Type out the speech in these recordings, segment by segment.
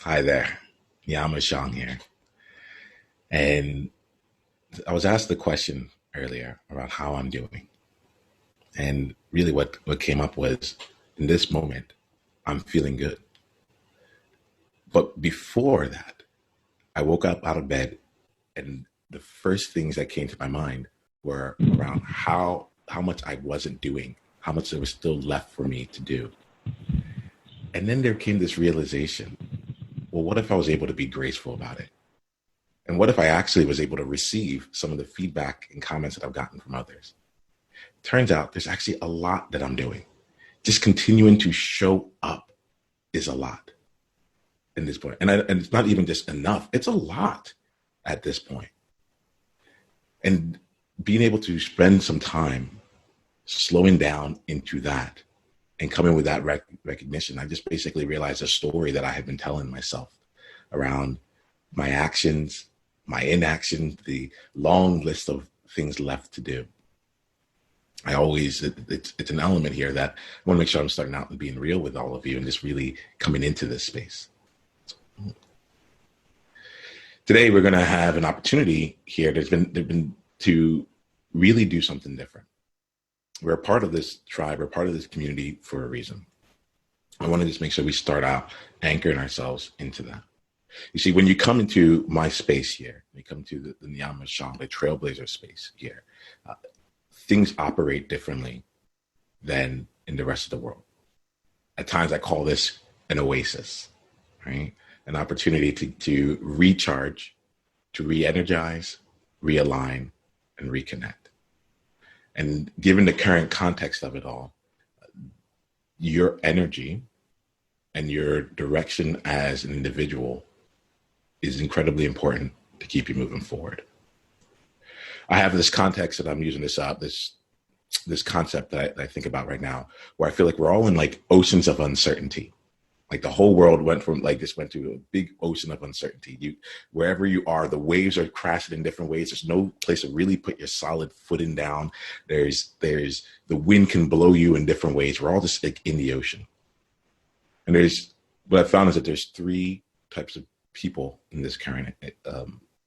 Hi there. Yama Shang here. And I was asked the question earlier about how I'm doing. And really what came up was in this moment, I'm feeling good. But before that, I woke up out of bed and the first things that came to my mind were around how much I wasn't doing, how much there was still left for me to do. And then there came this realization, well, what if I was able to be graceful about it? And what if I actually was able to receive some of the feedback and comments that I've gotten from others? Turns out there's actually a lot that I'm doing. Just continuing to show up is a lot in this point. And it's not even just enough. It's a lot at this point. And being able to spend some time slowing down into that and coming with that recognition, I just basically realized a story that I had been telling myself around my actions, my inaction, the long list of things left to do. It's an element here that I want to make sure I'm starting out and being real with all of you and just really coming into this space. Today, we're going to have an opportunity here. There's been to really do something different. We're a part of this tribe. We're part of this community for a reason. I want to just make sure we start out anchoring ourselves into that. You see, when you come into my space here, when you come to the Nyama Shang, the Trailblazer space here, things operate differently than in the rest of the world. At times, I call this an oasis, right? An opportunity to recharge, to re-energize, realign, and reconnect. And given the current context of it all, your energy and your direction as an individual is incredibly important to keep you moving forward. I have this context that I'm using this concept that I think about right now, where I feel like we're all in like oceans of uncertainty. Like the whole world went to a big ocean of uncertainty. Wherever you are, the waves are crashing in different ways. There's no place to really put your solid footing down. There's the wind can blow you in different ways. We're all just like in the ocean. And what I found is that there's three types of people in this current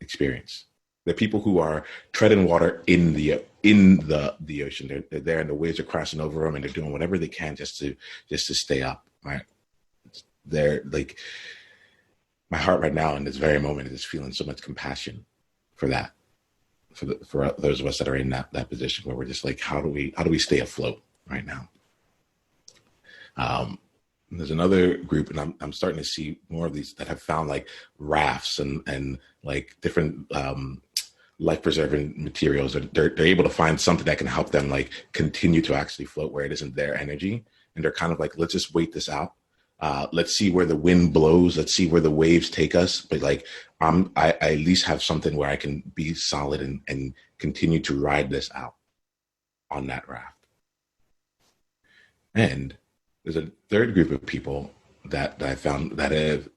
experience. The people who are treading water in the ocean. They're there, and the waves are crashing over them, and they're doing whatever they can just to stay up. Right? They're like, my heart right now in this very moment is feeling so much compassion for that, for those of us that are in that position where we're just like, how do we stay afloat right now? There's another group, and I'm starting to see more of these that have found like rafts and like different life preserving materials. They're able to find something that can help them like continue to actually float where it isn't their energy, and they're kind of like, let's just wait this out. Let's see where the wind blows. Let's see where the waves take us. But like, I at least have something where I can be solid and continue to ride this out on that raft. And there's a third group of people that I found that have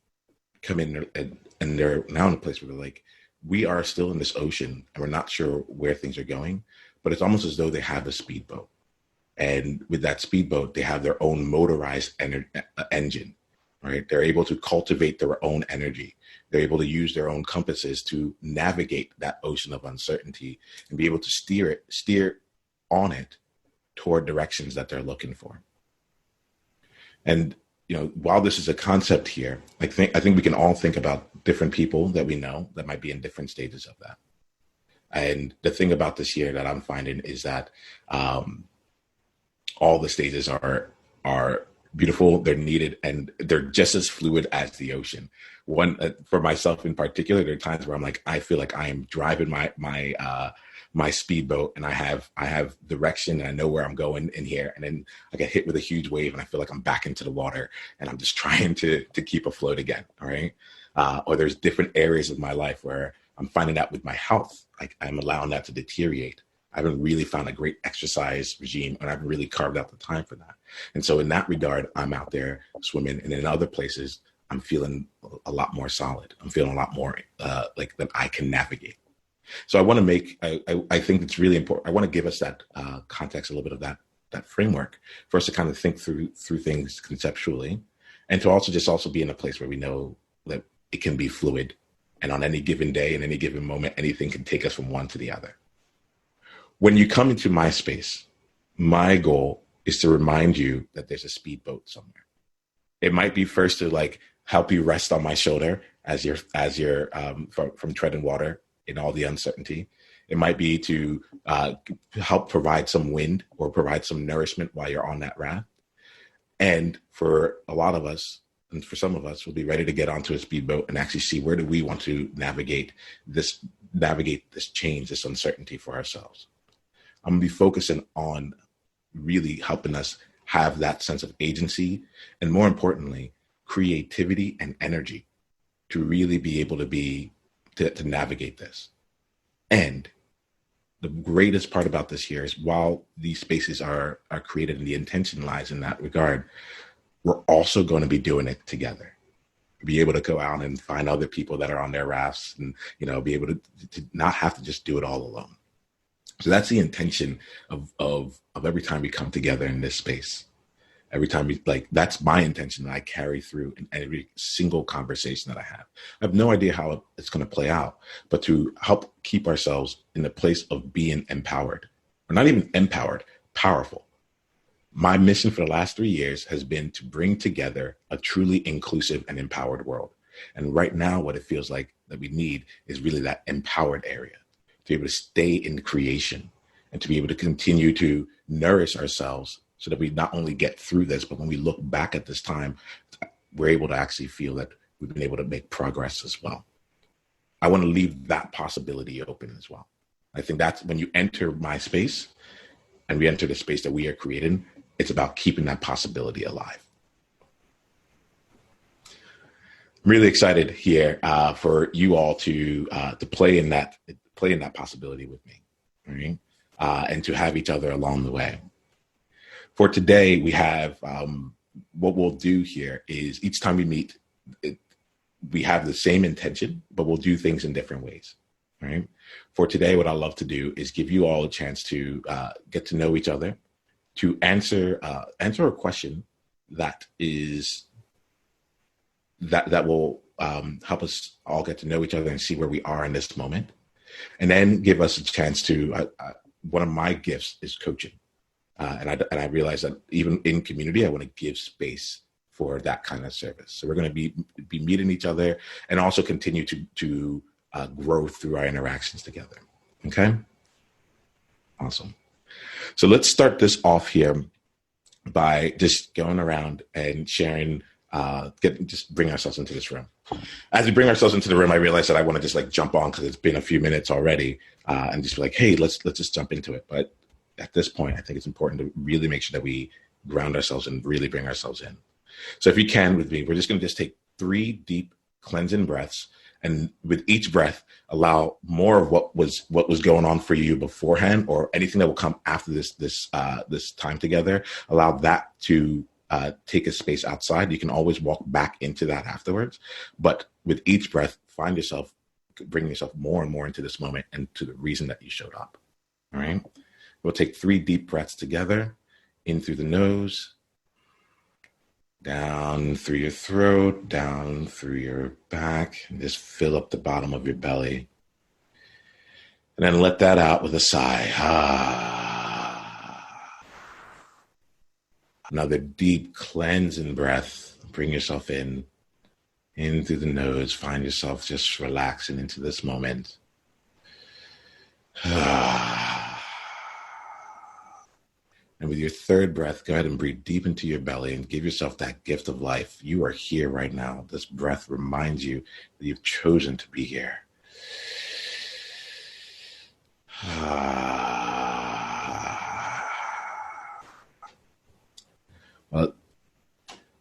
come in and they're now in a place where they're like, we are still in this ocean and we're not sure where things are going, but it's almost as though they have a speedboat. And with that speedboat, they have their own motorized engine, right? They're able to cultivate their own energy. They're able to use their own compasses to navigate that ocean of uncertainty and be able to steer on it toward directions that they're looking for. And, while this is a concept here, I think we can all think about different people that we know that might be in different stages of that. And the thing about this year that I'm finding is that, all the stages are beautiful, they're needed, and they're just as fluid as the ocean. For myself in particular, there are times where I'm like, I feel like I am driving my speedboat, and I have direction, and I know where I'm going in here, and then I get hit with a huge wave, and I feel like I'm back into the water, and I'm just trying to keep afloat again. All right, or there's different areas of my life where I'm finding out with my health, like I'm allowing that to deteriorate. I haven't really found a great exercise regime, and I haven't really carved out the time for that. And so in that regard, I'm out there swimming, and in other places, I'm feeling a lot more solid. I'm feeling a lot more like that I can navigate. So I want to I think it's really important. I want to give us that context, a little bit of that framework for us to kind of think through things conceptually, and to also be in a place where we know that it can be fluid. And on any given day, in any given moment, anything can take us from one to the other. When you come into my space, my goal is to remind you that there's a speedboat somewhere. It might be first to like help you rest on my shoulder as you're from treading water in all the uncertainty. It might be to help provide some wind or provide some nourishment while you're on that raft. And for a lot of us, and for some of us, we'll be ready to get onto a speedboat and actually see where do we want to navigate this change, this uncertainty for ourselves. I'm gonna be focusing on really helping us have that sense of agency and, more importantly, creativity and energy to really be able to navigate this. And the greatest part about this here is while these spaces are created and the intention lies in that regard, we're also going to be doing it together. Be able to go out and find other people that are on their rafts and, be able to not have to just do it all alone. So that's the intention of every time we come together in this space. Every time that's my intention that I carry through in every single conversation that I have. I have no idea how it's going to play out, but to help keep ourselves in the place of being empowered, or not even empowered, powerful. My mission for the last 3 years has been to bring together a truly inclusive and empowered world. And right now, what it feels like that we need is really that empowered area to be able to stay in creation and to be able to continue to nourish ourselves so that we not only get through this, but when we look back at this time, we're able to actually feel that we've been able to make progress as well. I want to leave that possibility open as well. I think that's when you enter my space and we enter the space that we are creating, it's about keeping that possibility alive. I'm really excited here for you all to play in that possibility with me, right? And to have each other along the way. For today, we have what we'll do here is each time we meet, we have the same intention, but we'll do things in different ways, right? For today, what I love to do is give you all a chance to get to know each other, to answer a question that will help us all get to know each other and see where we are in this moment, and then give us a chance to. One of my gifts is coaching, and I realize that even in community, I want to give space for that kind of service. So we're going to be meeting each other and also continue to grow through our interactions together. Okay, awesome. So let's start this off here by just going around and sharing, just bring ourselves into this room. As we bring ourselves into the room, I realize that I want to just jump on because it's been a few minutes already and just be like, hey, let's just jump into it. But at this point, I think it's important to really make sure that we ground ourselves and really bring ourselves in. So if you can with me, we're just going to just take 3 deep cleansing breaths. And with each breath, allow more of what was going on for you beforehand, or anything that will come after this time together. Allow that to take a space outside. You can always walk back into that afterwards. But with each breath, find yourself bringing yourself more and more into this moment and to the reason that you showed up. All right. We'll take 3 deep breaths together, in through the nose, down through your throat, down through your back, and just fill up the bottom of your belly. And then let that out with a sigh. Another deep cleansing breath. Bring yourself in through the nose. Find yourself just relaxing into this moment. And with your 3rd breath, go ahead and breathe deep into your belly and give yourself that gift of life. You are here right now. This breath reminds you that you've chosen to be here. Well,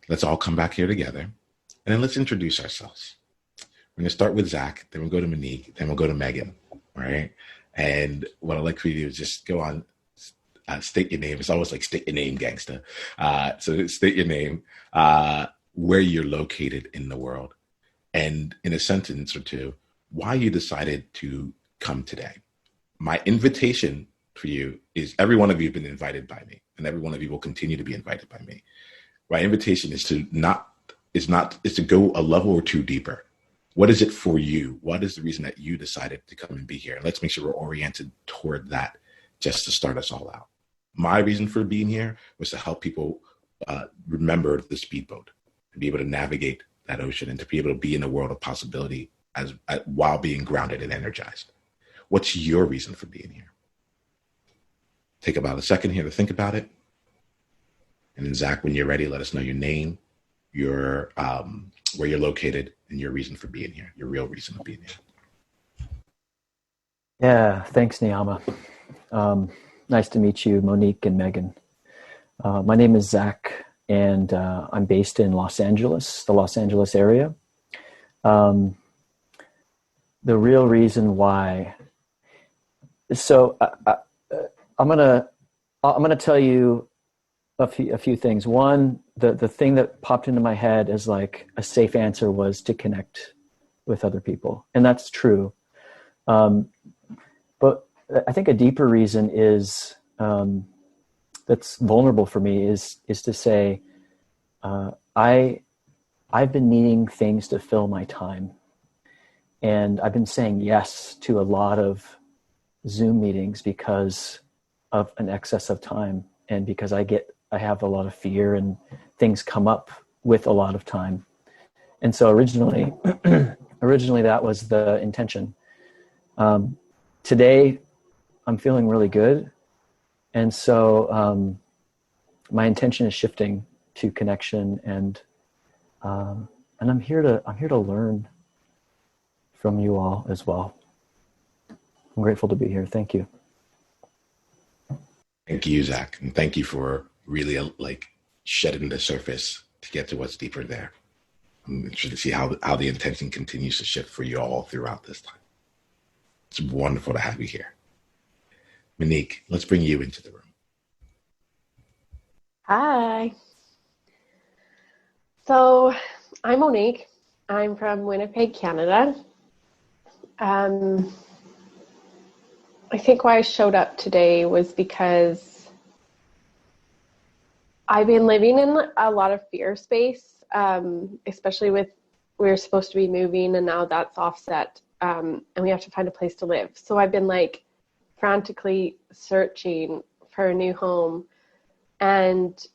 let's all come back here together. And then let's introduce ourselves. We're going to start with Zach, then we'll go to Monique, then we'll go to Megan, all right? And what I'd like for you to do is just go on, state your name. It's always like state your name, gangster. So state your name, where you're located in the world, and in a sentence or two, why you decided to come today. My invitation for you is every one of you have been invited by me, and every one of you will continue to be invited by me. My invitation is to not is not, is to go a level or two deeper. What is it for you? What is the reason that you decided to come and be here? And let's make sure we're oriented toward that just to start us all out. My reason for being here was to help people remember the speedboat and be able to navigate that ocean and to be able to be in a world of possibility while being grounded and energized. What's your reason for being here? Take about a second here to think about it. And then Zach, when you're ready, let us know your name, your where you're located, and your reason for being here, your real reason for being here. Yeah, thanks, Niyama. Nice to meet you, Monique and Megan. My name is Zach, and I'm based in Los Angeles, the Los Angeles area. The real reason why. So I'm gonna tell you a few things. One, the thing that popped into my head as like a safe answer was to connect with other people, and that's true. But I think a deeper reason is that's vulnerable for me is to say I've been needing things to fill my time, and I've been saying yes to a lot of Zoom meetings because of an excess of time, and because I have a lot of fear and things come up with a lot of time. And so originally that was the intention. Today I'm feeling really good. And so my intention is shifting to connection, and I'm here to learn from you all as well. I'm grateful to be here. Thank you. Thank you, Zach. And thank you for really like shedding the surface to get to what's deeper there. I'm interested to see how the intention continues to shift for you all throughout this time. It's wonderful to have you here. Monique, let's bring you into the room. Hi. So I'm Monique. I'm from Winnipeg, Canada. I think why I showed up today was because I've been living in a lot of fear space, especially with we're supposed to be moving and now that's offset, and we have to find a place to live. So I've been like frantically searching for a new home, and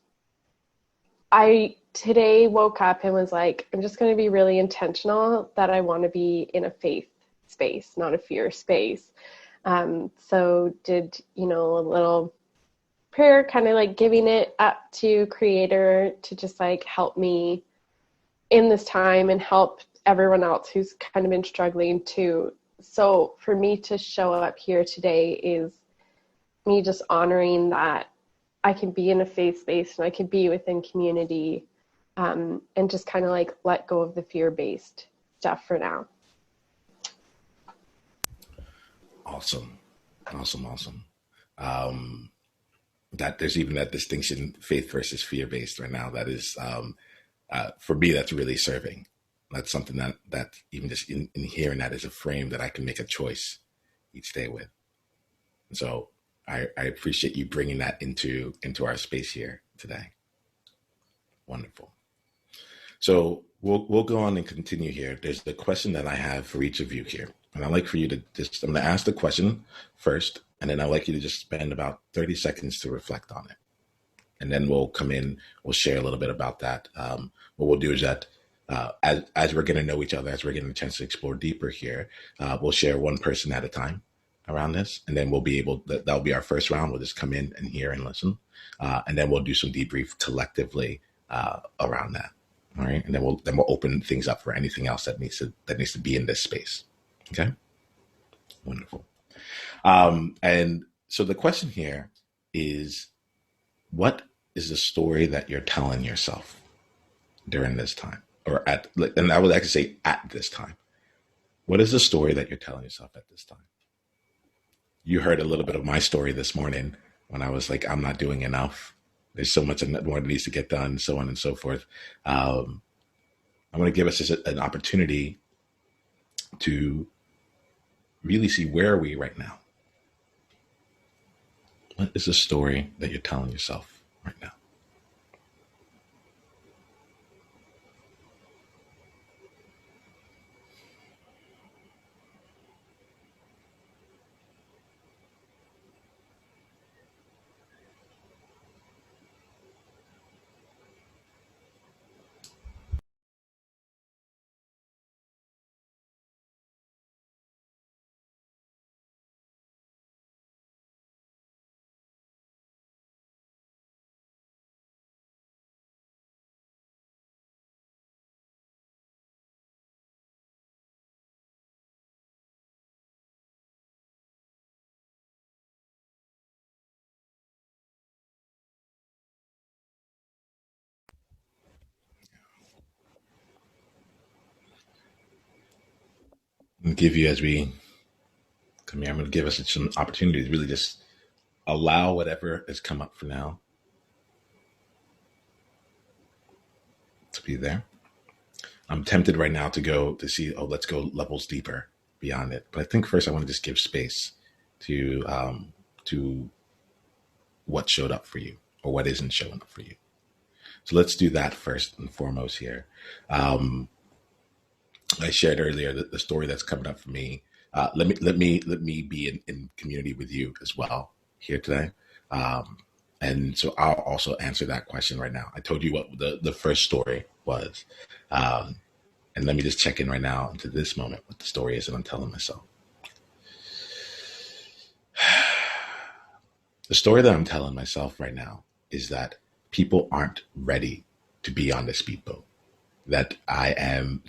I today woke up and was like, I'm just going to be really intentional that I want to be in a faith space, not a fear space. So did, a little prayer, kind of like giving it up to Creator to just like help me in this time and help everyone else who's kind of been struggling too. So for me to show up here today is me just honoring that I can be in a faith space and I can be within community, and just kind of like let go of the fear-based stuff for now. Awesome. That there's even that distinction, faith versus fear-based right now. That is, for me, that's really serving. That's something that even just in hearing that is a frame that I can make a choice each day with. And so I appreciate you bringing that into our space here today. Wonderful. So we'll go on and continue here. There's the question that I have for each of you here. And I'd like for you to I'm going to ask the question first, and then I'd like you to just spend about 30 seconds to reflect on it. And then we'll come in, we'll share a little bit about that. What we'll do is that as we're getting to know each other, as we're getting a chance to explore deeper here, we'll share one person at a time around this. And then we'll be that'll be our first round. We'll just come in and hear and listen. And then we'll do some debrief collectively around that. All right. And then we'll open things up for anything else that needs to be in this space. Okay. Wonderful. And so the question here is, what is the story that you're telling yourself during this time, and I would actually say at this time? What is the story that you're telling yourself at this time? You heard a little bit of my story this morning when I was like, I'm not doing enough. There's so much more that needs to get done, so on and so forth. I'm going to give us an opportunity to really see, where are we right now? What is the story that you're telling yourself right now? to give you, as we come here, I'm going to give us some opportunity to really just allow whatever has come up for now to be there. I'm tempted right now to go to see, let's go levels deeper beyond it. But I think first I want to just give space to what showed up for you or what isn't showing up for you. So let's do that first and foremost here. I shared earlier the story that's coming up for me. Let me be in community with you as well here today. And so I'll also answer that question right now. I told you what the first story was. And let me just check in right now into this moment, what the story is that I'm telling myself. The story that I'm telling myself right now is that people aren't ready to be on the speedboat. That I am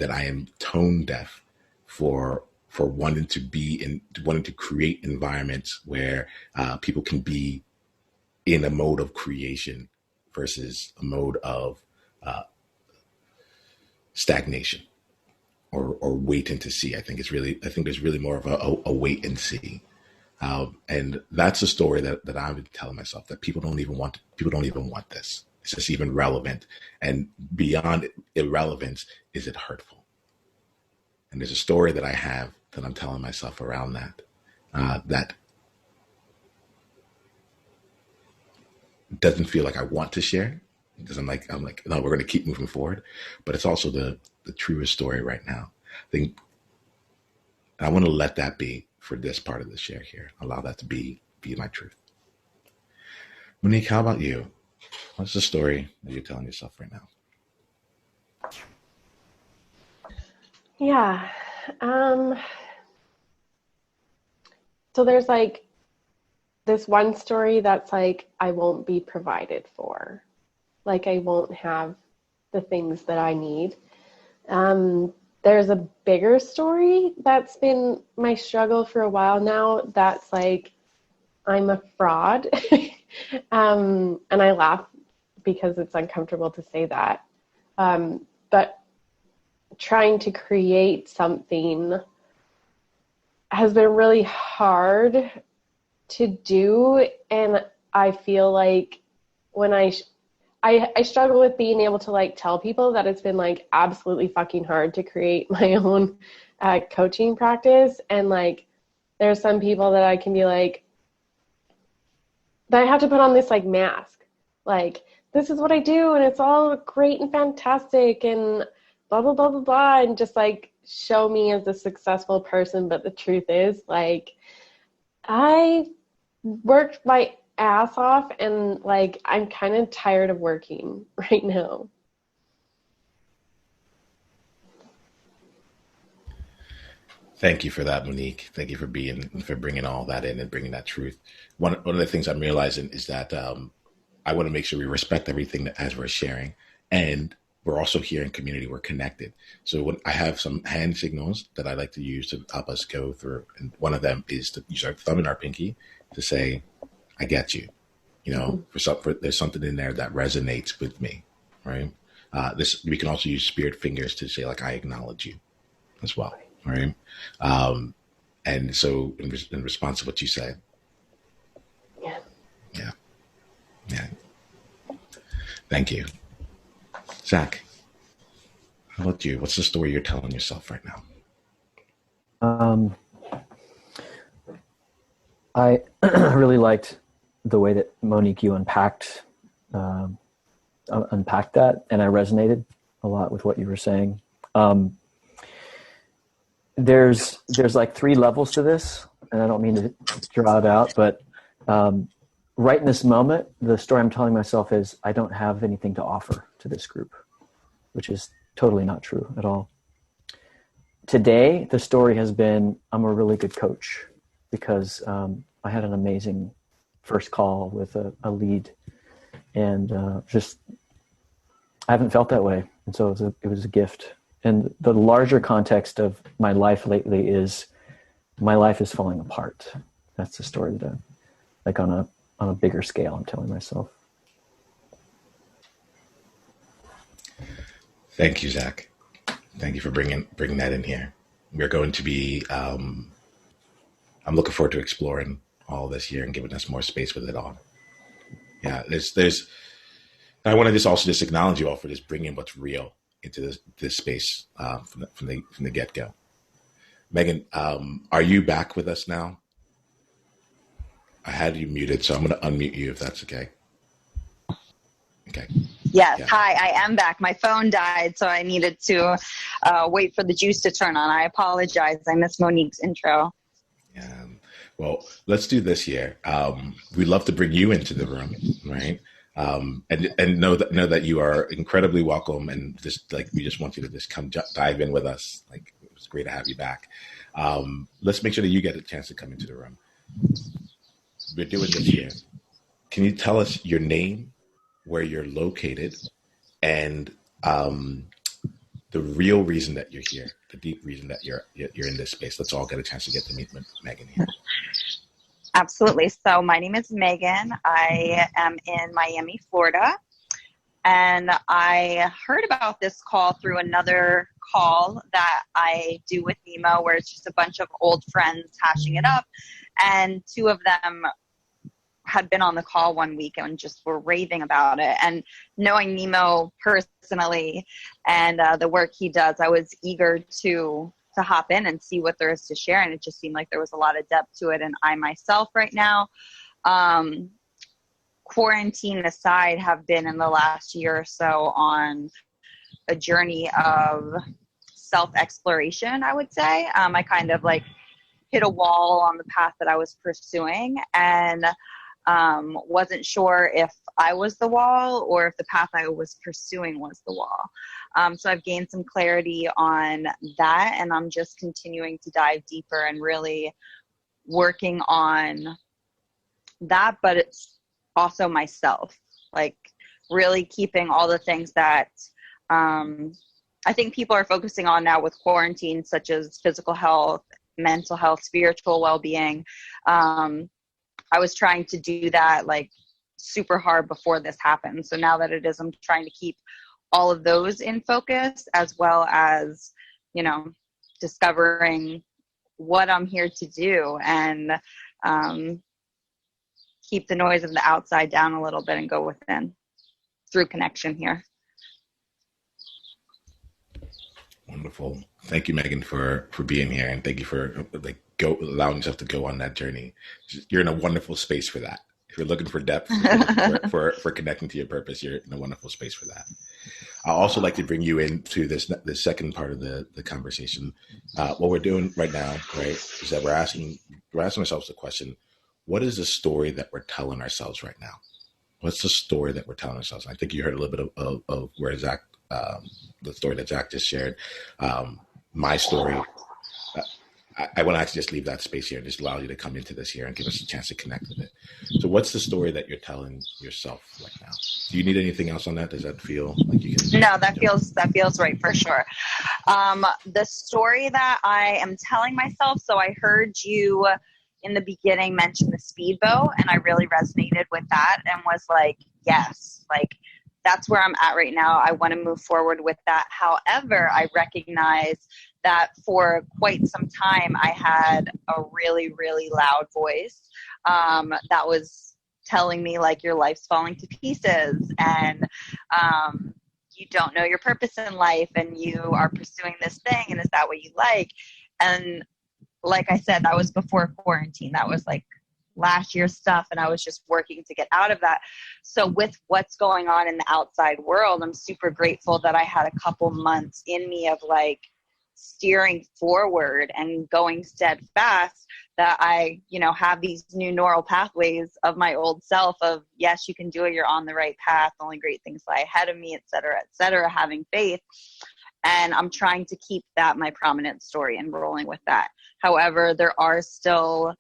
tone deaf for wanting to create environments where people can be in a mode of creation versus a mode of stagnation or waiting to see. I think there's really more of a wait and see. And that's a story that I've been telling myself, that people don't even want this. Is this even relevant? And beyond irrelevance, is it hurtful? And there's a story that I have that I'm telling myself around that, that doesn't feel like I want to share, because I'm like, no, we're going to keep moving forward. But it's also the truest story right now. I think I want to let that be for this part of the share here. Allow that to be my truth. Monique, how about you? What's the story that you're telling yourself right now? Yeah. So there's like this one story that's like, I won't be provided for. Like I won't have the things that I need. There's a bigger story that's been my struggle for a while now. That's like, I'm a fraud. And I laugh because it's uncomfortable to say that. But trying to create something has been really hard to do. And I feel like when I struggle with being able to like tell people that it's been like absolutely fucking hard to create my own coaching practice. And like, there's some people that I can be like, that I have to put on this like mask, like, this is what I do and it's all great and fantastic and blah, blah, blah, blah, blah. And just like show me as a successful person. But the truth is like, I worked my ass off and like, I'm kind of tired of working right now. Thank you for that, Monique. Thank you for bringing all that in and bringing that truth. One of the things I'm realizing is that I want to make sure we respect everything that as we're sharing, and we're also here in community. We're connected. So when I have some hand signals that I like to use to help us go through, and one of them is to use our thumb and our pinky to say, "I get you." You know, there's something in there that resonates with me, right? We can also use spirit fingers to say, like, "I acknowledge you," as well. Right. And so in response to what you said. Yeah. Thank you. Zach, how about you? What's the story you're telling yourself right now? I really liked the way that Monique, you unpacked that, and I resonated a lot with what you were saying. There's like 3 levels to this, and I don't mean to draw it out, but right in this moment, the story I'm telling myself is I don't have anything to offer to this group, which is totally not true at all. Today, the story has been I'm a really good coach because I had an amazing first call with a lead, and just I haven't felt that way, and so it was a gift. And the larger context of my life lately is my life is falling apart. That's the story that like on a bigger scale, I'm telling myself. Thank you, Zach. Thank you for bringing that in here. we're going to be, I'm looking forward to exploring all this year and giving us more space with it all. Yeah, I want to just acknowledge you all for just bringing what's real into this space from the get go. Megan, are you back with us now? I had you muted, so I'm going to unmute you if that's okay. Okay. Yes. Yeah. Hi, I am back. My phone died, so I needed to wait for the juice to turn on. I apologize. I missed Monique's intro. Well, let's do this here. We'd love to bring you into the room, right? And know that you are incredibly welcome, and just like we just want you to just come dive in with us. Like, it was great to have you back. Let's make sure that you get a chance to come into the room. We're doing this here. Can you tell us your name, where you're located, and the real reason that you're here, the deep reason that you're in this space? Let's all get a chance to get to meet Megan here. Absolutely. So my name is Megan. I am in Miami, Florida, and I heard about this call through another call that I do with Nemo, where it's just a bunch of old friends hashing it up, and two of them had been on the call one week and just were raving about it. And knowing Nemo personally and the work he does, I was eager to hop in and see what there is to share. And it just seemed like there was a lot of depth to it. And I myself right now, quarantine aside, have been in the last year or so on a journey of self-exploration, I would say. I kind of like hit a wall on the path that I was pursuing, and wasn't sure if I was the wall or if the path I was pursuing was the wall. So I've gained some clarity on that, and I'm just continuing to dive deeper and really working on that, but it's also myself, like really keeping all the things that I think people are focusing on now with quarantine, such as physical health, mental health, spiritual well-being. I was trying to do that like super hard before this happened. So now that it is, I'm trying to keep all of those in focus, as well as, you know, discovering what I'm here to do, and keep the noise of the outside down a little bit and go within through connection here. Wonderful. Thank you, Megan, for being here, and thank you for allowing yourself to go on that journey. You're in a wonderful space for that. If you're looking for depth, for connecting to your purpose, you're in a wonderful space for that. I'd also like to bring you into this second part of the conversation. What we're doing right now, right, is that we're asking ourselves the question: what is the story that we're telling ourselves right now? What's the story that we're telling ourselves? I think you heard a little bit of where Zach, the story that Zach just shared. My story. I want to actually just leave that space here and just allow you to come into this here and give us a chance to connect with it. So what's the story that you're telling yourself right now? Do you need anything else on that? Does that feel like you can? No, that feels right for sure. The story that I am telling myself, so I heard you in the beginning mention the speedboat, and I really resonated with that and was like, yes, like that's where I'm at right now. I want to move forward with that. However, I recognize that for quite some time, I had a really, really loud voice that was telling me, like, your life's falling to pieces, and you don't know your purpose in life, and you are pursuing this thing, and is that what you like? And like I said, that was before quarantine. That was like last year's stuff, and I was just working to get out of that. So with what's going on in the outside world, I'm super grateful that I had a couple months in me of like steering forward and going steadfast, that I, you know, have these new neural pathways of my old self of, yes, you can do it. You're on the right path. Only great things lie ahead of me, et cetera, having faith. And I'm trying to keep that my prominent story and rolling with that. However, there are still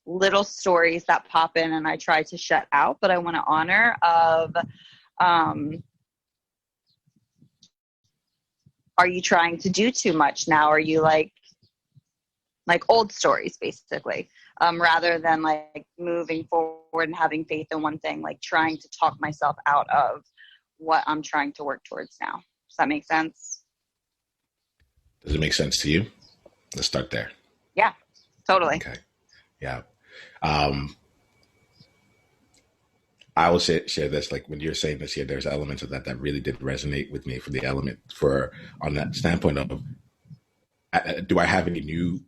little stories that pop in and I try to shut out, but I want to honor of, are you trying to do too much now? Are you like old stories, basically, rather than like moving forward and having faith in one thing, like trying to talk myself out of what I'm trying to work towards now. Does that make sense? Does it make sense to you? Let's start there. Yeah, totally. Okay. Yeah. I will share this, like when you're saying this here, there's elements of that really did resonate with me for the element for on that standpoint of do I have any new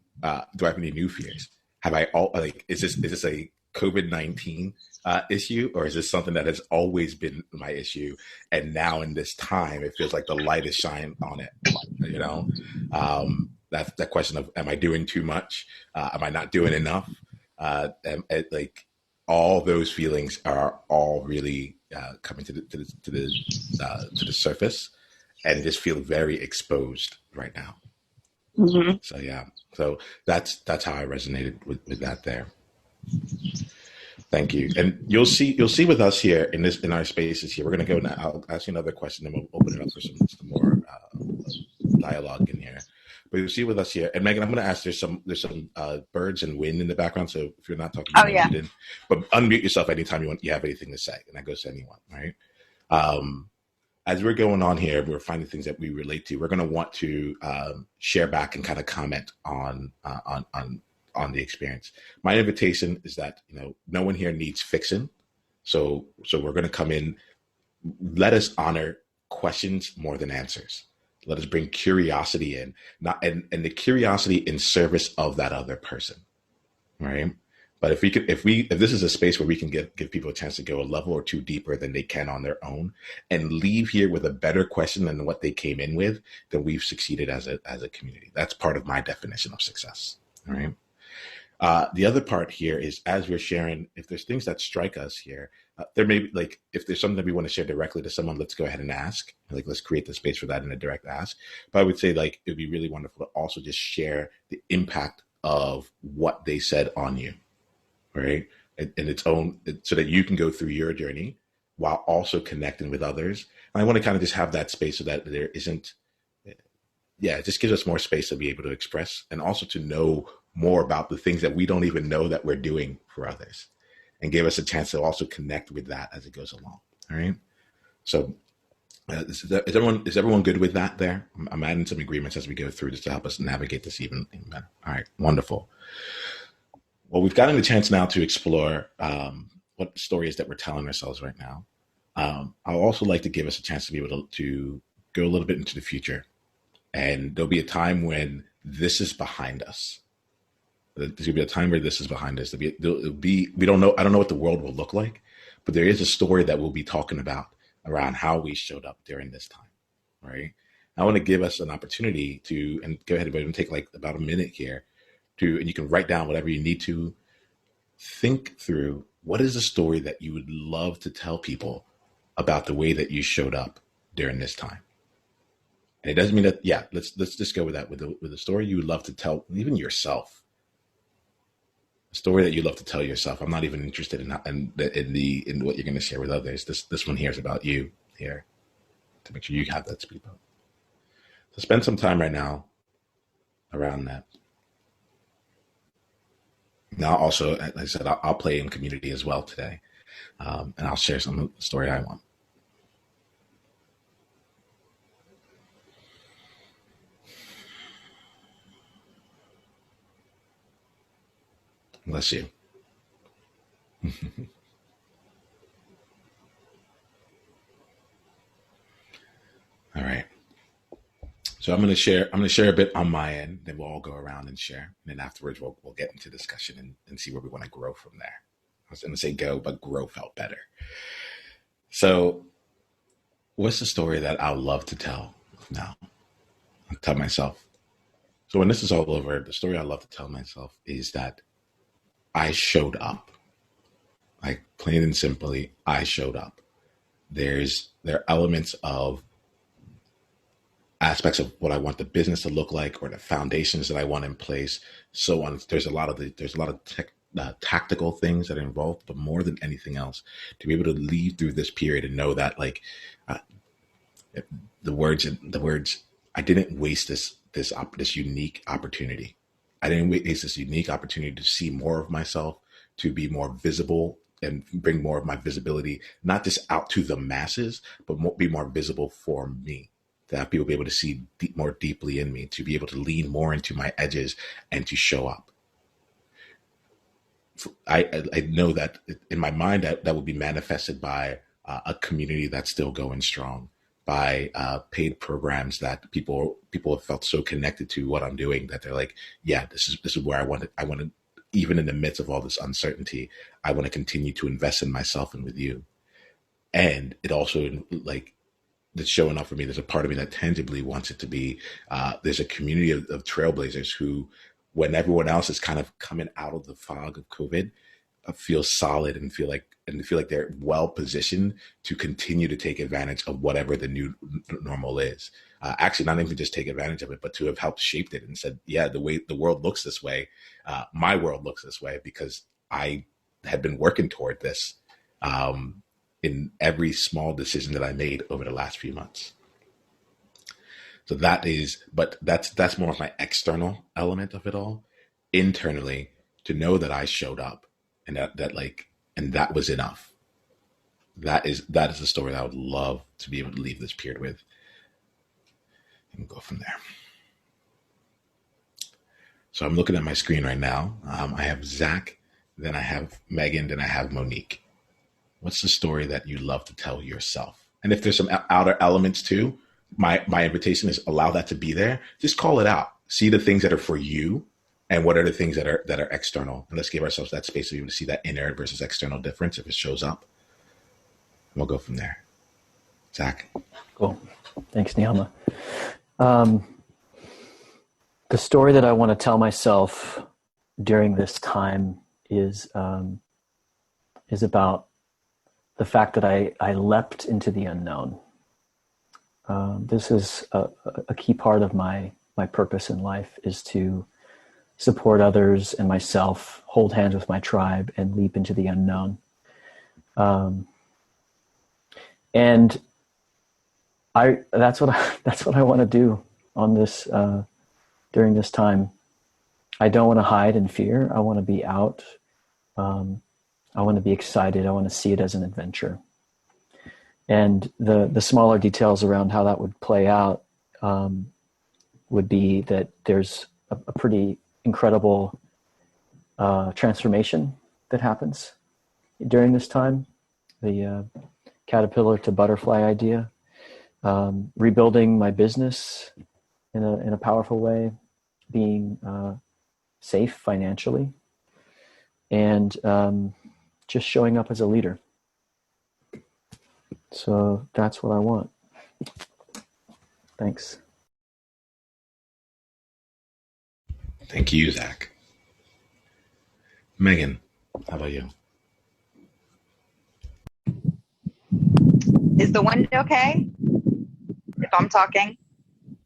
fears? Have I all like is this a COVID-19 issue, or is this something that has always been my issue, and now in this time it feels like the light is shining on it? You know, that's that question of am I doing too much? Am I not doing enough? Like all those feelings are all really coming to the surface, and just feel very exposed right now. Mm-hmm. So yeah, so that's how I resonated with that there. Thank you, and you'll see with us here in our spaces here. We're going to go now. I'll ask you another question, and we'll open it up for some more dialogue in here. But you'll see with us here, and Megan, I'm going to ask. There's some birds and wind in the background, so if you're not talking, muted, but unmute yourself anytime you have anything to say, and that goes to anyone, right? As we're going on here, we're finding things that we relate to. We're going to want to share back and kind of comment on the experience. My invitation is that no one here needs fixing, so we're going to come in. Let us honor questions more than answers. Let us bring curiosity in, and the curiosity in service of that other person, right? But if this is a space where we can give people a chance to go a level or two deeper than they can on their own, and leave here with a better question than what they came in with, then we've succeeded as a community. That's part of my definition of success. All right. The other part here is, as we're sharing, if there's things that strike us here, there may be, like, if there's something that we want to share directly to someone, let's go ahead and ask. Like, let's create the space for that in a direct ask. But I would say, like, it'd be really wonderful to also just share the impact of what they said on you. Right, in its own, so that you can go through your journey while also connecting with others. And I want to kind of just have that space so that there isn't, it just gives us more space to be able to express, and also to know more about the things that we don't even know that we're doing for others, and give us a chance to also connect with that as it goes along. All right. So is everyone good with that there? I'm adding some agreements as we go through just to help us navigate this even better. All right. Wonderful. Well, we've gotten the chance now to explore what stories that we're telling ourselves right now. I'll also like to give us a chance to be able to go a little bit into the future. And there'll be a time when this is behind us. There's going to be a time where this is behind us. We don't know. I don't know what the world will look like, but there is a story that we'll be talking about around how we showed up during this time, right? I want to give us an opportunity to, and go ahead and take like about a minute here, and you can write down whatever you need to. Think through, what is a story that you would love to tell people about the way that you showed up during this time? And it doesn't mean that, let's just go with that, with the story you would love to tell, even yourself. A story that you love to tell yourself. I'm not even interested in what you're going to share with others. This one here is about you here, to make sure you have that speed bump. So spend some time right now around that. Now, also, like I said, I'll play in community as well today, and I'll share some of the story I want. Bless you. All right. So I'm going to share a bit on my end, then we'll all go around and share. And then afterwards, we'll get into discussion and see where we want to grow from there. I was going to say go, but grow felt better. So what's the story that I'll love to tell now? I'll tell myself. So when this is all over, the story I love to tell myself is that I showed up. Like, plain and simply, I showed up. There are elements of aspects of what I want the business to look like, or the foundations that I want in place, so on. There's a lot of tactical things that are involved, but more than anything else, to be able to lead through this period and know that, like, the words, I didn't waste this unique opportunity. I didn't waste this unique opportunity to see more of myself, to be more visible and bring more of my visibility, not just out to the masses, but be more visible for me. to have people be able to see more deeply in me, to be able to lean more into my edges and to show up. I know that in my mind that will be manifested by a community that's still going strong, by paid programs that people have felt so connected to what I'm doing that they're like, yeah, this is where I want to, even in the midst of all this uncertainty, I want to continue to invest in myself and with you. And it also, like, that's showing up for me. There's a part of me that tangibly wants it to be, there's a community of trailblazers who, when everyone else is kind of coming out of the fog of COVID, feel solid and feel like they're well positioned to continue to take advantage of whatever the new normal is. Actually, not even just take advantage of it, but to have helped shaped it and said, yeah, the way the world looks this way, my world looks this way because I had been working toward this in every small decision that I made over the last few months. So that's more of my external element of it all. Internally, to know that I showed up and that was enough. That is the story that I would love to be able to leave this period with and go from there. So I'm looking at my screen right now. I have Zach, then I have Megan, then I have Monique. What's the story that you love to tell yourself? And if there's some outer elements too, my invitation is allow that to be there. Just call it out. See the things that are for you and what are the things that are external. And let's give ourselves that space to be able to see that inner versus external difference if it shows up. And we'll go from there. Zach. Cool. Thanks, Niyama. The story that I want to tell myself during this time is about the fact that I leapt into the unknown. This is a key part of my purpose in life, is to support others and myself, hold hands with my tribe, and leap into the unknown. And that's what I want to do on this during this time. I don't want to hide in fear. I want to be out. I want to be excited. I want to see it as an adventure. And the smaller details around how that would play out would be that there's a pretty incredible transformation that happens during this time. The caterpillar to butterfly idea, rebuilding my business in a powerful way, being safe financially, and just showing up as a leader. So that's what I want. Thanks. Thank you, Zach. Megan, how about you? Is the window okay if I'm talking?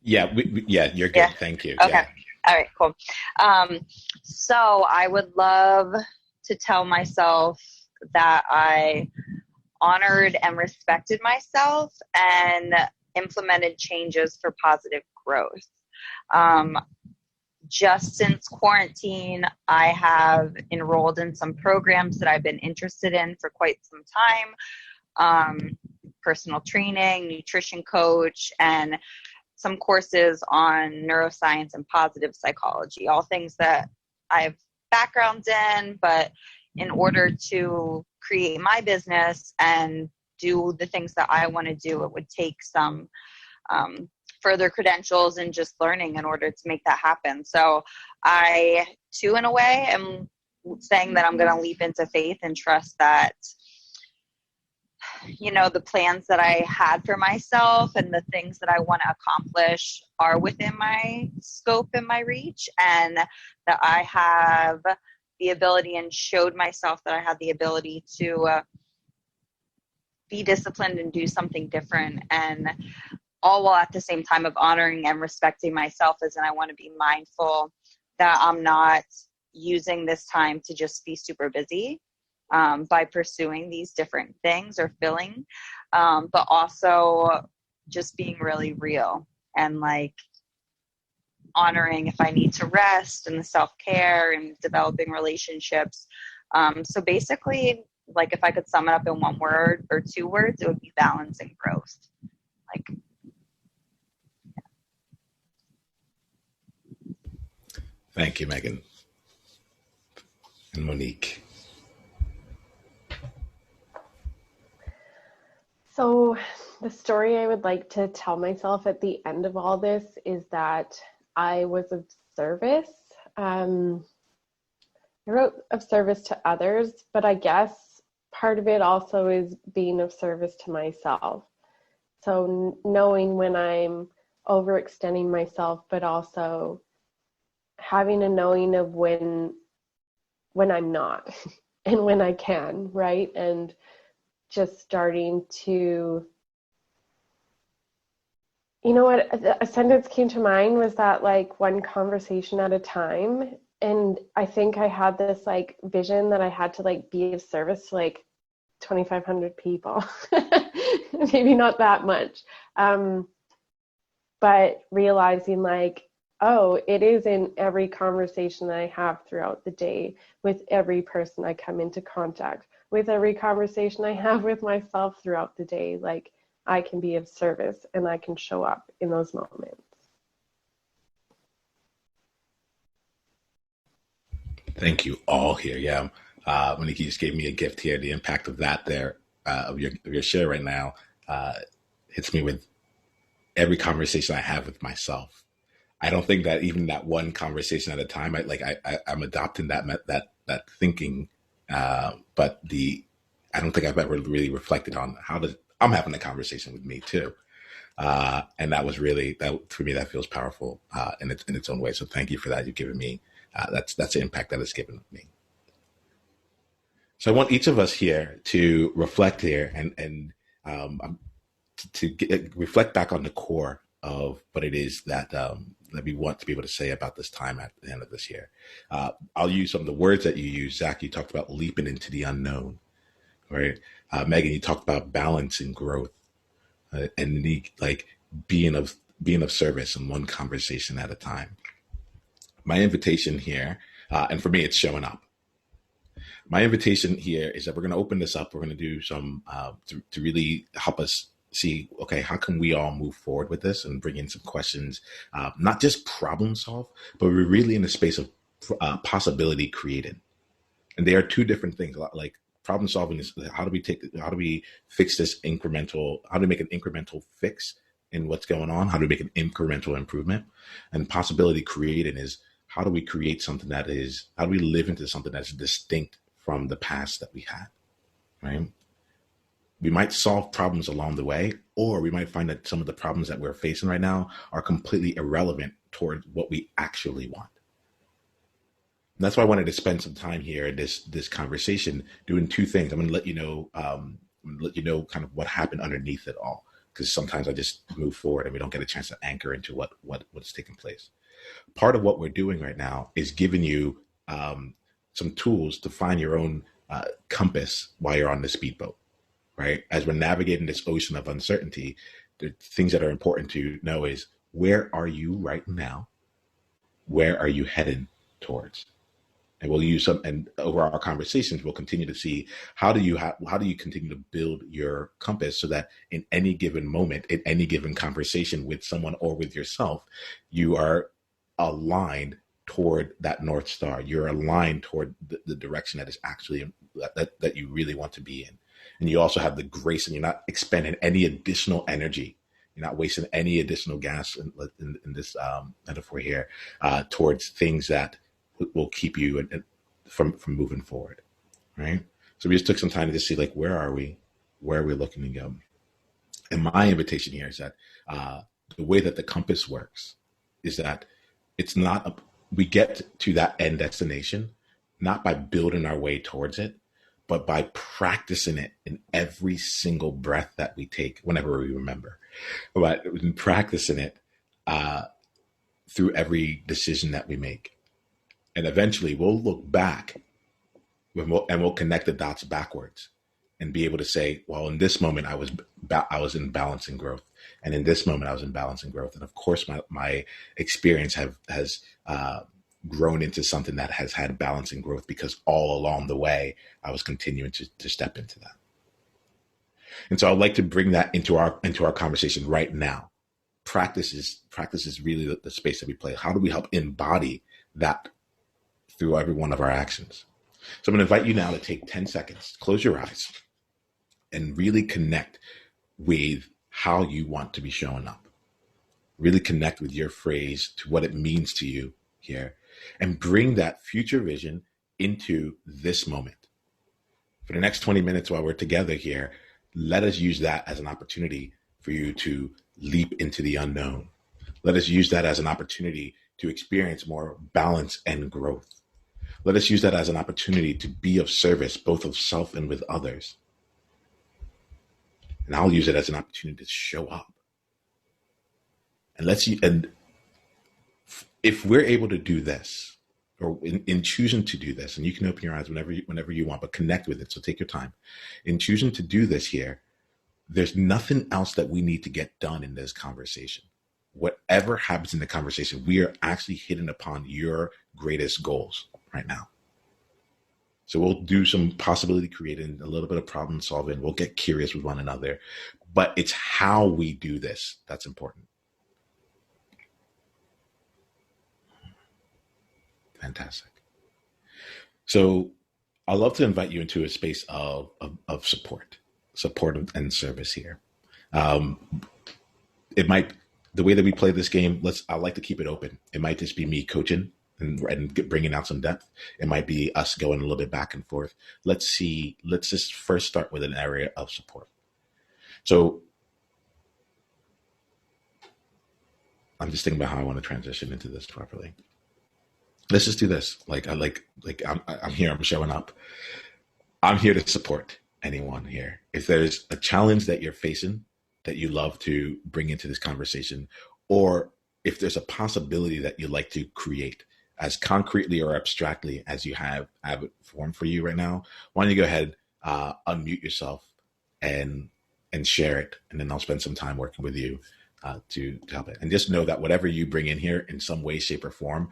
Yeah, you're good. Yeah. Thank you. Okay. Yeah. All right, cool. So I would love to tell myself that I honored and respected myself and implemented changes for positive growth. Just since quarantine, I have enrolled in some programs that I've been interested in for quite some time. Personal training, nutrition coach, and some courses on neuroscience and positive psychology, all things that I have backgrounds in, but in order to create my business and do the things that I want to do, it would take some further credentials and just learning in order to make that happen. So I, too, in a way, am saying that I'm going to leap into faith and trust that, you know, the plans that I had for myself and the things that I want to accomplish are within my scope and my reach, and that I have the ability and showed myself that I had the ability to be disciplined and do something different, and all while at the same time of honoring and respecting myself, as in I want to be mindful that I'm not using this time to just be super busy by pursuing these different things or filling, but also just being really real and like honoring if I need to rest and the self-care and developing relationships. So basically, like if I could sum it up in one word or two words, it would be balance and growth. Like Thank you, Megan and Monique. So, the story I would like to tell myself at the end of all this is that I was of service. I wrote of service to others, but I guess part of it also is being of service to myself. So, knowing when I'm overextending myself, but also having a knowing of when I'm not and when I can, right? And just starting to, you know what, a sentence came to mind was that like one conversation at a time. And I think I had this like vision that I had to like be of service to like 2,500 people, maybe not that much. But realizing like, oh, it is in every conversation that I have throughout the day with every person I come into contact, with every conversation I have with myself throughout the day. Like I can be of service and I can show up in those moments. Thank you all here. Yeah. Monique, you just gave me a gift here. The impact of that there, of your share right now, hits me with every conversation I have with myself. I don't think that even that one conversation at a time, I'm adopting that thinking. But I don't think I've ever really reflected on I'm having a conversation with me too. And that was really, that for me, that feels powerful, in its own way. So thank you for that. You've given me, that's the impact that it's given me. So I want each of us here to reflect here and reflect back on the core of what it is that we want to be able to say about this time at the end of this year. I'll use some of the words that you use. Zach, you talked about leaping into the unknown, right? Megan, you talked about balance and growth, and like being of service in one conversation at a time. My invitation here, and for me, it's showing up. My invitation here is that we're going to open this up. We're going to do some to really help us see, okay, how can we all move forward with this and bring in some questions, not just problem solve, but we're really in the space of possibility created. And they are two different things. Like problem solving is how do we fix this incremental, how do we make an incremental fix in what's going on? How do we make an incremental improvement? And possibility created is how do we create something how do we live into something that's distinct from the past that we had, right? We might solve problems along the way, or we might find that some of the problems that we're facing right now are completely irrelevant toward what we actually want. And that's why I wanted to spend some time here in this conversation doing two things. I'm going to let you know, kind of what happened underneath it all, because sometimes I just move forward and we don't get a chance to anchor into what's taking place. Part of what we're doing right now is giving you some tools to find your own compass while you're on the speedboat, right? As we're navigating this ocean of uncertainty, the things that are important to know is, where are you right now? Where are you heading towards? And we'll use and over our conversations, we'll continue to see how do you continue to build your compass so that in any given moment, in any given conversation with someone or with yourself, you are aligned toward that North Star. You're aligned toward the direction that is actually that you really want to be in. And you also have the grace, and you're not expending any additional energy. You're not wasting any additional gas in this metaphor here towards things that will keep you from moving forward, right? So we just took some time to just see, like, where are we? Where are we looking to go? And my invitation here is that the way that the compass works is that it's not we get to that end destination not by building our way towards it, but by practicing it in every single breath that we take whenever we remember. But practicing it through every decision that we make. And eventually we'll look back and we'll connect the dots backwards and be able to say, well, in this moment I was in balance and growth. And in this moment I was in balance and growth. And of course my experience has grown into something that has had balance and growth, because all along the way I was continuing to step into that. And so I'd like to bring that into our conversation right now. Practice is really the space that we play. How do we help embody that through every one of our actions. So I'm going to invite you now to take 10 seconds, close your eyes, and really connect with how you want to be showing up. Really connect with your phrase to what it means to you here, and bring that future vision into this moment. For the next 20 minutes while we're together here, let us use that as an opportunity for you to leap into the unknown. Let us use that as an opportunity to experience more balance and growth. Let us use that as an opportunity to be of service, both of self and with others. And I'll use it as an opportunity to show up. And if we're able to do this, or in choosing to do this, and you can open your eyes whenever you want, but connect with it. So take your time. In choosing to do this here, there's nothing else that we need to get done in this conversation. Whatever happens in the conversation, we are actually hitting upon your greatest goals right now. So we'll do some possibility creating, a little bit of problem solving. We'll get curious with one another, but it's how we do this that's important. Fantastic. So I'd love to invite you into a space of support and service here. It might, the way that we play this game, I like to keep it open. It might just be me coaching and bringing out some depth. It might be us going a little bit back and forth. Let's just first start with an area of support. So I'm just thinking about how I want to transition into this properly. Let's just do this. I'm here, I'm showing up. I'm here to support anyone here. If there's a challenge that you're facing that you love to bring into this conversation, or if there's a possibility that you'd like to create as concretely or abstractly as you have it formed for you right now, why don't you go ahead, unmute yourself and share it. And then I'll spend some time working with you to help it. And just know that whatever you bring in here in some way, shape, or form,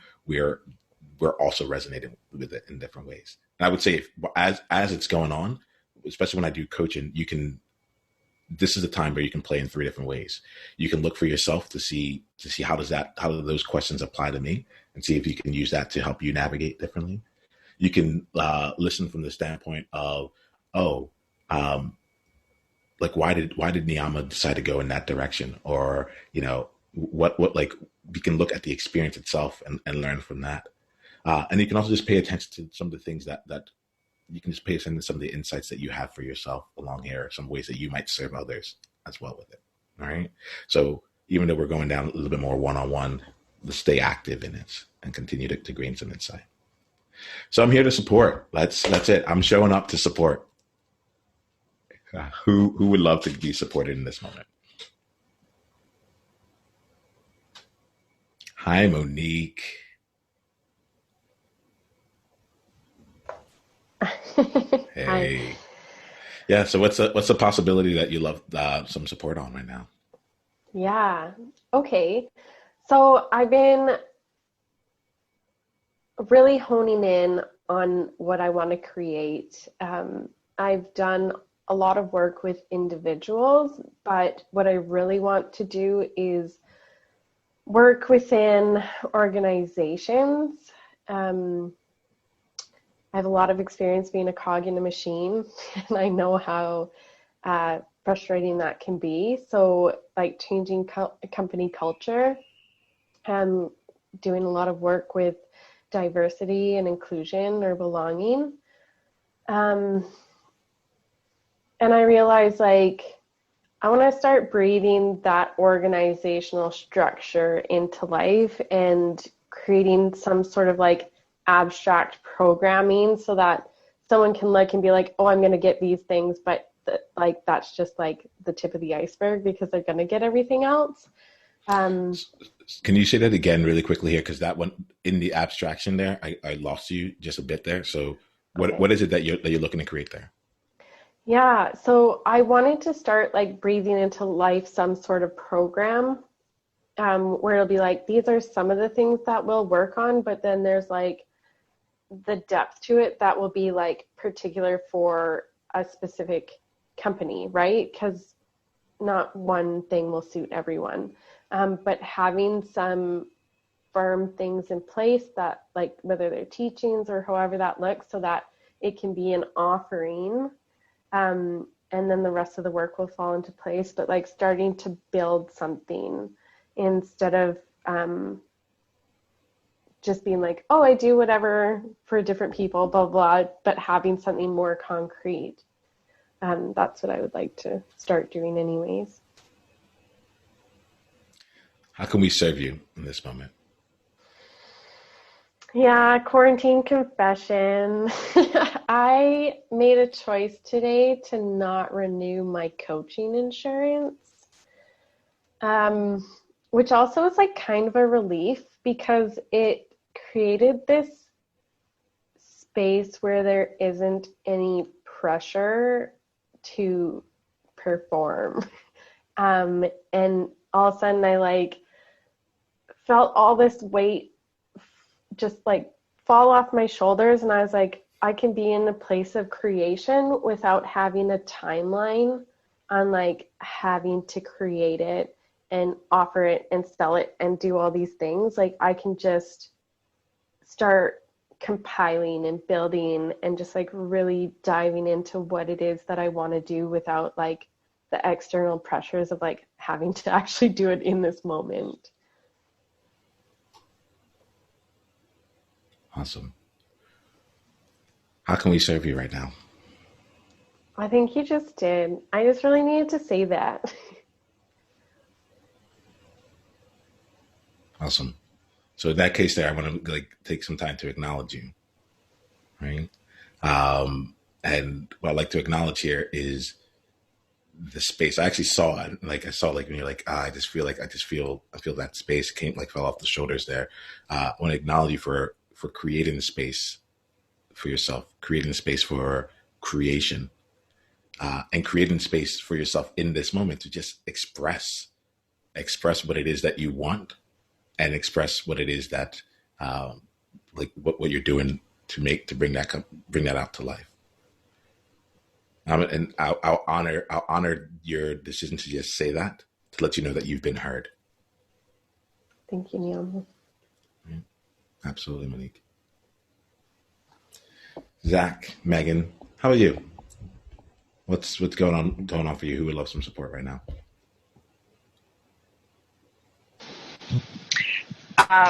we're also resonating with it in different ways. And I would say as it's going on, especially when I do coaching, this is the time where you can play in 3 different ways. You can look for yourself to see how do those questions apply to me, and see if you can use that to help you navigate differently. You can listen from the standpoint of, why did Niyama decide to go in that direction? Or, what we can look at the experience itself and learn from that. And you can also just pay attention to some of the things that you can just pay attention to some of the insights that you have for yourself along here, some ways that you might serve others as well with it. All right. So even though we're going down a little bit more one-on-one, let's stay active in it and continue to gain some insight. So I'm here to support. That's it. I'm showing up to support. Who would love to be supported in this moment? Hi, Monique. Hey. Hi. Yeah. So what's the possibility that you love some support on right now? Yeah. Okay. So I've been really honing in on what I want to create. I've done a lot of work with individuals, but what I really want to do is work within organizations. I have a lot of experience being a cog in a machine, and I know how frustrating that can be. So like changing company culture and doing a lot of work with diversity and inclusion or belonging. And I realized I want to start breathing that organizational structure into life and creating some sort of abstract programming so that someone can look and be like, oh, I'm going to get these things, but that's just the tip of the iceberg because they're going to get everything else. Can you say that again really quickly here? Because that one in the abstraction there, I lost you just a bit there. So what is it that you're looking to create there? Yeah, so I wanted to start breathing into life some sort of program where it'll be these are some of the things that we'll work on, but then there's the depth to it that will be particular for a specific company, right? Because not one thing will suit everyone. But having some firm things in place that, like, whether they're teachings or however that looks, so that it can be an offering. And then the rest of the work will fall into place, but like starting to build something instead of just being like, oh, I do whatever for different people, blah, blah, but having something more concrete. That's what I would like to start doing anyways. How can we serve you in this moment? Yeah, quarantine confession. I made a choice today to not renew my coaching insurance, which also is like kind of a relief because it created this space where there isn't any pressure to perform. And all of a sudden I like felt all this weight just like fall off my shoulders, and I was like, I can be in a place of creation without having a timeline on like having to create it and offer it and sell it and do all these things. Like I can just start compiling and building and just like really diving into what it is that I want to do without like the external pressures of like having to actually do it in this moment. Awesome. How can we serve you right now? I think you just did. I just really needed to say that. Awesome. So in that case there, I want to like take some time to acknowledge you, right? And what I'd like to acknowledge here is the space. I actually saw it. Like I saw like when you're like, I feel that space fell off the shoulders there. I want to acknowledge you for creating the space for yourself, creating the space for creation, and creating space for yourself in this moment to just express what it is that you want, and express what it is that, like what you're doing to bring that out to life. And I'll honor your decision to just say that, to let you know that you've been heard. Thank you, Neil. Yeah, absolutely, Monique. Zach, Megan, how are you? What's going on for you? Who would love some support right now?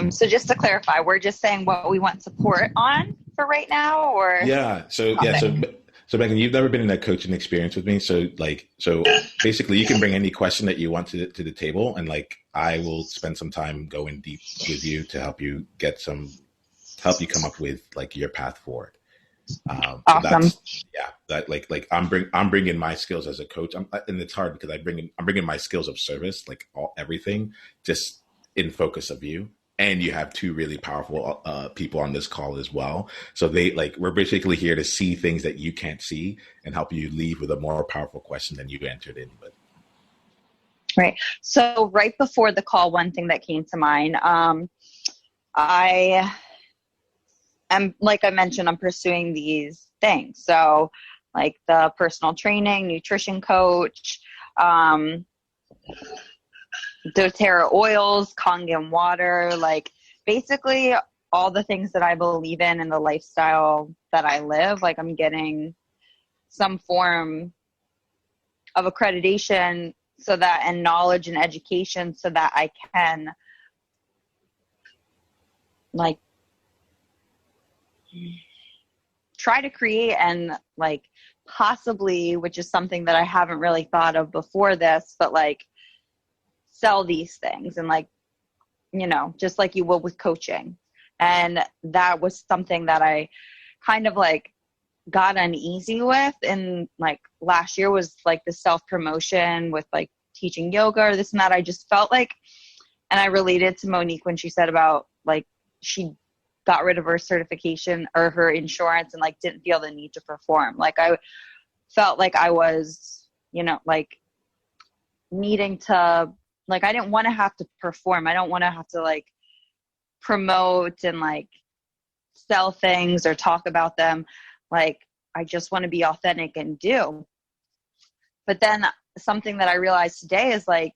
So just to clarify, we're just saying what we want support on for right now, or So Megan, you've never been in a coaching experience with me, so basically you can bring any question that you want to the table, and like I will spend some time going deep with you to help you come up with like your path forward. Awesome. I'm bringing my skills as a coach, and it's hard because I'm bringing my skills of service, like everything, just in focus of you. And you have two really powerful people on this call as well. So we're basically here to see things that you can't see and help you leave with a more powerful question than you entered in with. Right. So right before the call, one thing that came to mind, I am, like I mentioned, I'm pursuing these things. So like the personal training, nutrition coach, doTERRA oils, Kangen water, like basically all the things that I believe in the lifestyle that I live. Like I'm getting some form of accreditation so that, and knowledge and education so that I can like try to create and like possibly, which is something that I haven't really thought of before this, but like sell these things and like, just like you will with coaching. And that was something that I kind of like got uneasy with. And like last year was like the self-promotion with like teaching yoga or this and that. I just felt like, and I related to Monique when she said about like, she got rid of her certification or her insurance and like didn't feel the need to perform. Like I felt like I was, like needing to, like, I didn't want to have to perform. I don't want to have to like promote and like sell things or talk about them. Like, I just want to be authentic and do. But then something that I realized today is like,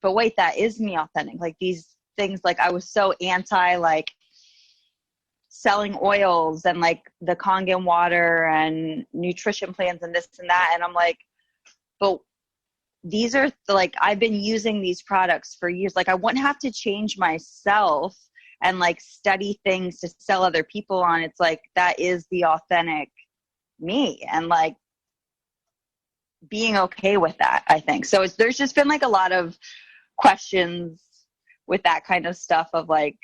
but wait, that is me authentic. Like these things. Like I was so anti like selling oils and like the Kangen water and nutrition plans and this and that. And I'm like, but these are like, I've been using these products for years. Like I wouldn't have to change myself and like study things to sell other people on. It's like, that is the authentic me, and like being okay with that, I think. So there's just been like a lot of questions with that kind of stuff of like,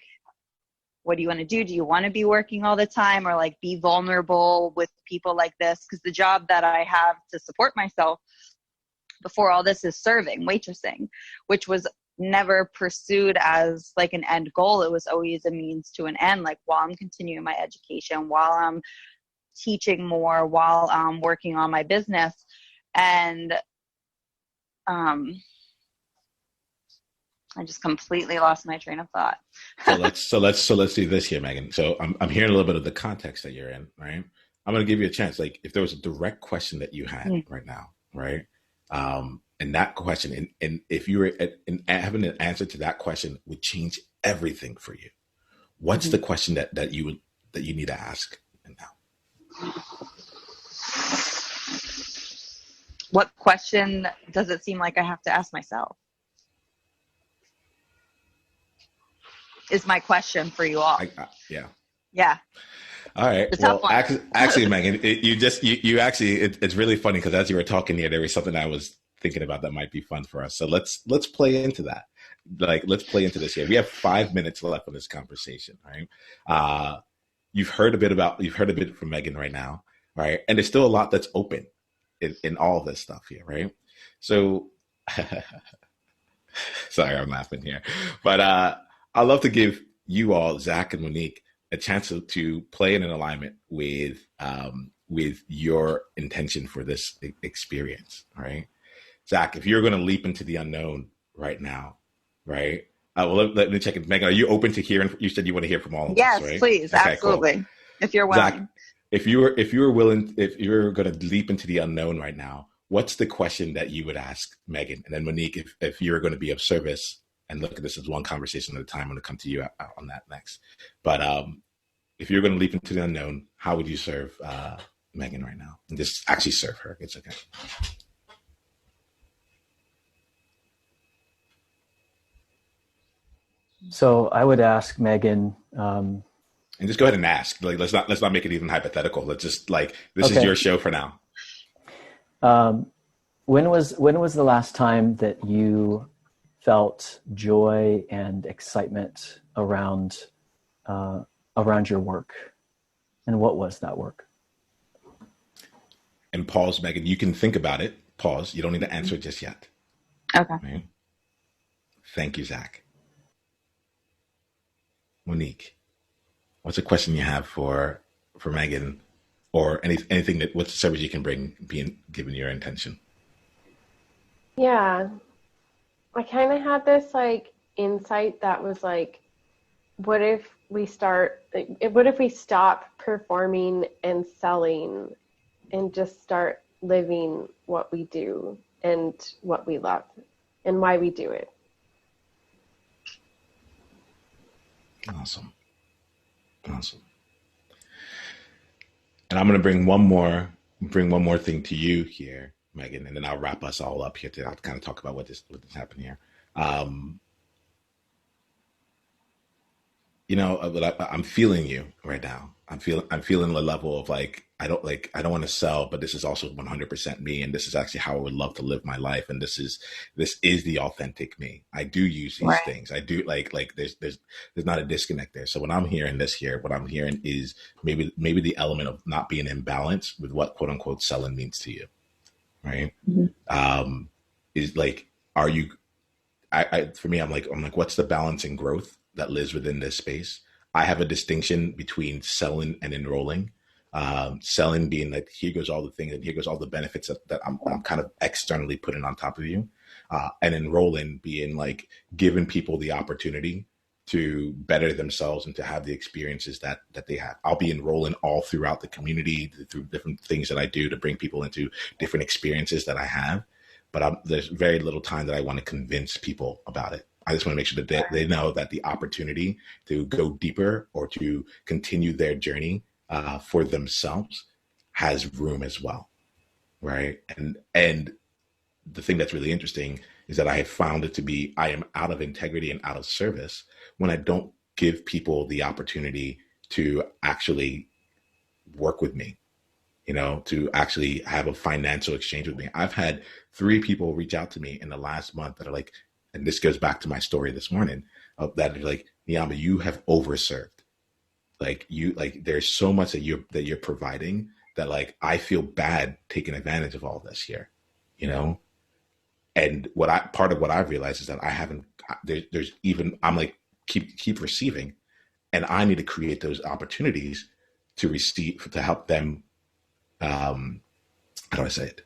what do you want to do? Do you want to be working all the time, or like be vulnerable with people like this? Because the job that I have to support myself before all this is serving, waitressing, which was never pursued as like an end goal. It was always a means to an end. Like while I'm continuing my education, while I'm teaching more, while I'm working on my business. And I just completely lost my train of thought. so let's do this here, Megan. So I'm hearing a little bit of the context that you're in, right? I'm going to give you a chance. Like if there was a direct question that you had right now, right? And that question, and if you were having an answer to that question would change everything for you. What's the question that you need to ask now? What question does it seem like I have to ask myself? Is my question for you all. Yeah. All right. Well, actually, Megan, it's really funny because as you were talking here, there was something I was thinking about that might be fun for us. So let's play into that. Like, let's play into this here. We have 5 minutes left of this conversation, right? You've heard a bit from Megan right now, right? And there's still a lot that's open in all this stuff here, right? So, sorry, I'm laughing here, but I'd love to give you all, Zach and Monique, a chance to play in an alignment with your intention for this experience. All right, Zach, if you're going to leap into the unknown right now, right? Well, let me check it. Megan, are you open to hearing? You said you want to hear from all of yes, us, right? Yes, please, okay, absolutely. Cool. If you're willing, Zach, if you're willing, if you're going to leap into the unknown right now, what's the question that you would ask Megan? And then Monique, if you're going to be of service. And look at this as one conversation at a time. I'm going to come to you on that next. But if you're going to leap into the unknown, how would you serve Megan right now? And just actually serve her. It's okay. So I would ask Megan. And just go ahead and ask. Like, let's not make it even hypothetical. Let's just like, this is your show for now. When was the last time that you felt joy and excitement around your work, and what was that work? And pause, Megan. You can think about it. Pause. You don't need to answer it just yet. Okay. Right? Thank you, Zach. Monique, what's a question you have for Megan, or anything that what's the service you can bring, given your intention? Yeah. I kind of had this like insight that was like, what if we stop performing and selling and just start living what we do and what we love and why we do it? Awesome. And I'm going to bring one more thing to you here, Megan, and then I'll wrap us all up here to kind of talk about what happened here. I'm feeling you right now. I'm feeling the level of like, I don't want to sell, but this is also 100% me. And this is actually how I would love to live my life. And this is the authentic me. I do use these things. I do like there's not a disconnect there. So when I'm hearing this here, what I'm hearing is maybe the element of not being in balance with what quote unquote selling means to you. Right. Mm-hmm. Is like, are you, for me, I'm like, what's the balance and growth that lives within this space? I have a distinction between selling and enrolling. Selling being like, here goes all the things and here goes all the benefits that I'm kind of externally putting on top of you. And enrolling being like giving people the opportunity to better themselves and to have the experiences that they have. I'll be enrolling all throughout the community through different things that I do to bring people into different experiences that I have. But there's very little time that I want to convince people about it. I just want to make sure that they know that the opportunity to go deeper or to continue their journey for themselves has room as well, right? And the thing that's really interesting is that I have found it to be, I am out of integrity and out of service when I don't give people the opportunity to actually work with me, to actually have a financial exchange with me. I've had 3 people reach out to me in the last month that are like, and this goes back to my story this morning, that are like, Niamba, you have overserved. There's so much that you're providing that like, I feel bad taking advantage of all this here, And part of what I've realized is that I haven't, there's even, I'm like, keep receiving, and I need to create those opportunities to receive, to help them, how do I say it?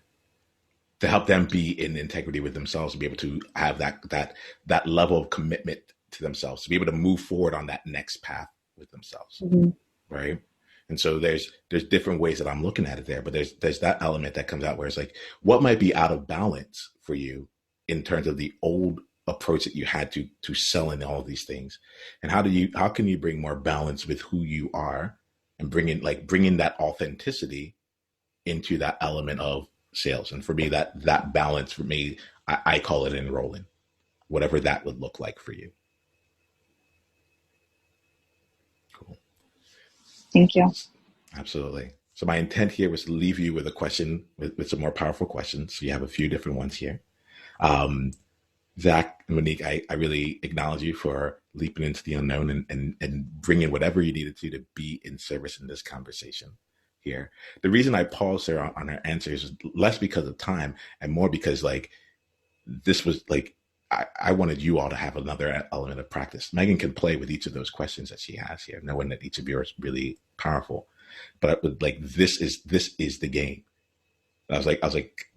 To help them be in integrity with themselves, to be able to have that level of commitment to themselves, to be able to move forward on that next path with themselves, right? And so there's different ways that I'm looking at it there, but there's that element that comes out where it's like, what might be out of balance for you in terms of the old approach that you had to selling all of these things, and how can you bring more balance with who you are and bringing that authenticity into that element of sales. And for me, that balance, for me, I call it enrolling, whatever that would look like for you. Cool. Thank you. Absolutely. So my intent here was to leave you with a question, with some more powerful questions. So you have a few different ones here. Zach, Monique, I really acknowledge you for leaping into the unknown and bringing whatever you needed to be in service in this conversation here. The reason I paused there on her answers is less because of time and more because this was I wanted you all to have another element of practice. Megan can play with each of those questions that she has here, knowing that each of you is really powerful. But I would this is the game. I was like,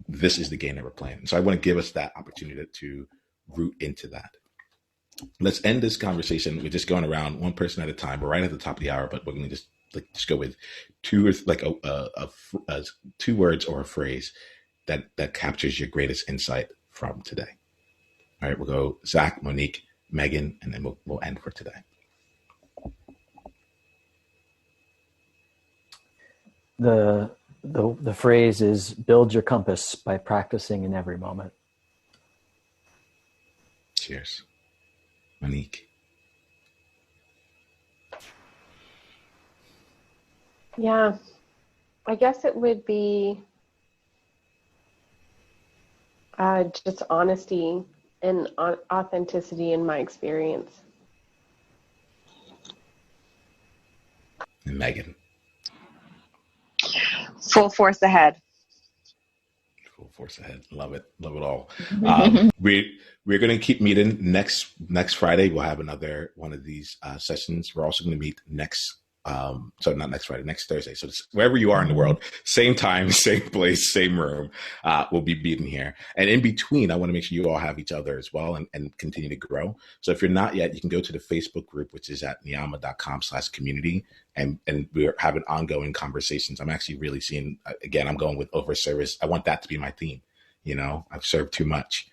this is the game that we're playing. So I want to give us that opportunity to root into that. Let's end this conversation with just going around one person at a time. We're right at the top of the hour, but we're going to just go with two words or a phrase that captures your greatest insight from today. All right, we'll go Zach, Monique, Megan, and then we'll end for today. The phrase is build your compass by practicing in every moment. Cheers. Monique. Yeah, I guess it would be just honesty and authenticity in my experience. And Megan. Full force ahead. Full force ahead. Love it. Love it all. We're going to keep meeting next Friday. We'll have another one of these sessions. We're also going to meet next Thursday. So wherever you are in the world, same time, same place, same room, we'll be meeting here. And in between, I want to make sure you all have each other as well and continue to grow. So if you're not yet, you can go to the Facebook group, which is at niamba.com/community. And we're having ongoing conversations. I'm actually really seeing, again, I'm going with over service. I want that to be my theme. I've served too much.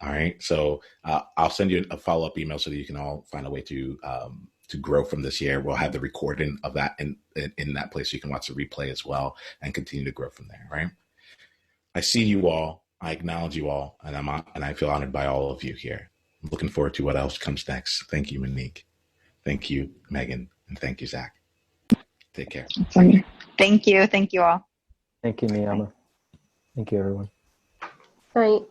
All right. So I'll send you a follow-up email so that you can all find a way to grow from this year. We'll have the recording of that in that place so you can watch the replay as well and continue to grow from there, right? I see you all. I acknowledge you all, and I feel honored by all of you here. I'm looking forward to what else comes next. Thank you, Monique. Thank you, Megan, and thank you, Zach. Take care. Thank you. Thank you all. Thank you, Niamba. Thank you, everyone. Night.